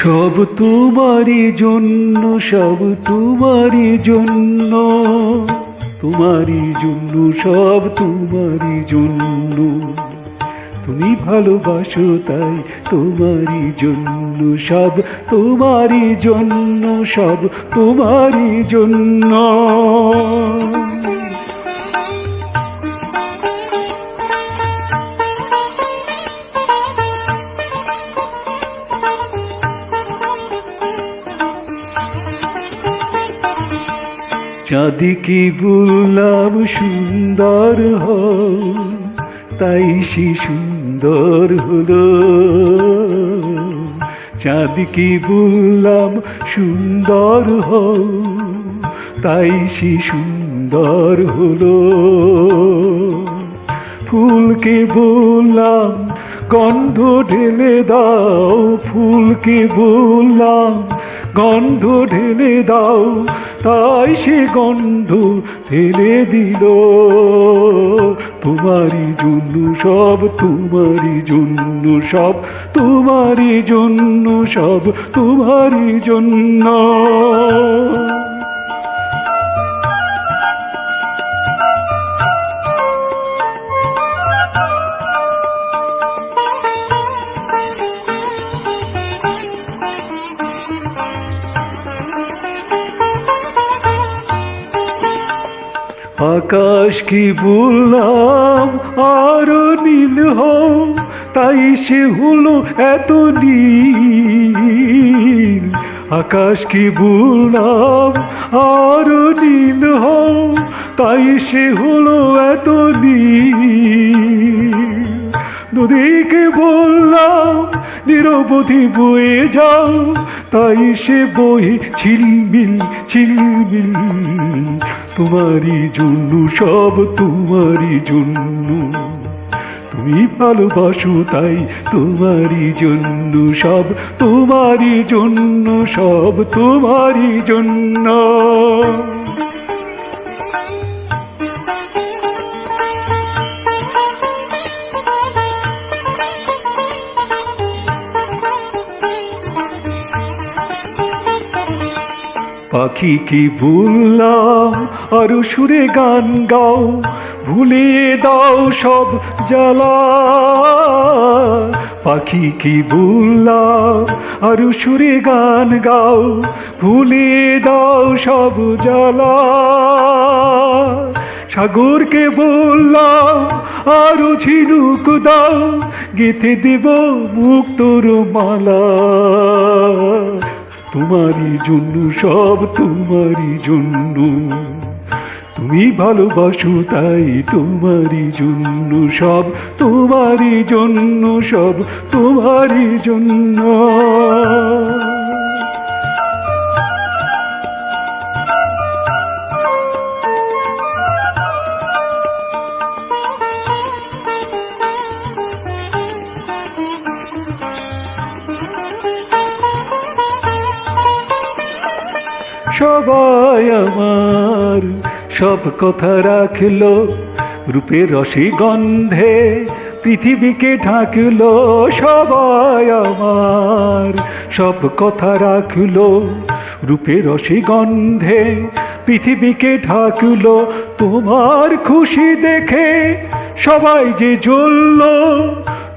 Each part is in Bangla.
সব তোমারই জন্য, সব তোমারই জন্য, তোমারই জন্য, সব তোমারই জন্য। তুমি ভালোবাসো তাই তোমারই জন্য, সব তোমারই জন্য, সব তোমারই জন্য। চাঁদিকে বললাম সুন্দর হও, তাই সে সুন্দর হলো। চাঁদিকে বললাম সুন্দর হও, তাই সে সুন্দর হলো। ফুলকে বললাম গন্ধ ঢেলে দাও, ফুলকে বললাম গন্ধ ঢেলে দাও, তাই সে গন্ধ ঢেলে দিল। তোমারই জন্য সব তোমারই জন্য, সব তোমারই জন্য, সব তোমারই জন্য। আকাশ কি বললাম আরো নীল হও, তাই সে হলো এত নীল। আকাশ কি বললাম আরো নীল হও, তাই সে হলো এত নীল। নদীকে বললাম নিরবধি বয়ে যাও, তাই সে বহে ঝিলমিল ঝিলমিল। তোমারই জন্য সব তোমারই জন্য, তুমি ভালোবাসো তাই তোমারই জন্য, সব তোমারই জন্য, সব তোমারই জন্য। পাখি কি বললাম আরো সুরে গান গাও, ভুলিয়ে দাও সব জ্বালা। পাখি কি বললাম আরো সুরে গান গাও, ভুলিয়ে দাও সব জ্বালা। সাগরকে বললাম আরো ঝিনুক দাও, গেঁথে দেব মুক্তোর মালা। তোমারই জন্য সব তোমারই জন্য, তুমি ভালোবাসো তাই তোমারই জন্য, সব তোমারই জন্য, সব তোমারই জন্য। সবাই আমার সব কথা রাখলো, রূপের রসে গন্ধে পৃথিবীকে ঢাকলো। সবাই আমার সব কথা রাখলো, রূপের রসে গন্ধে পৃথিবীকে ঢাকলো। তোমার খুশি দেখে সবাই যে জ্বলল,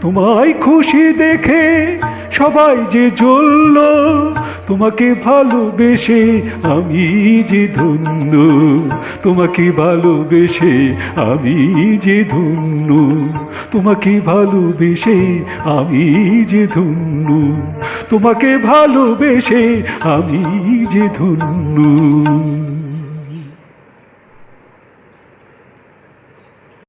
তোমায় খুশি দেখে সবাই যে জ্বলল। তোমাকে ভালোবেসে আমি যে ধন্য, তোমাকে ভালোবেসে আমি যে ধন্য, তোমাকে ভালোবেসে আমি যে ধন্য, তোমাকে ভালোবেসে আমি যে ধন্য।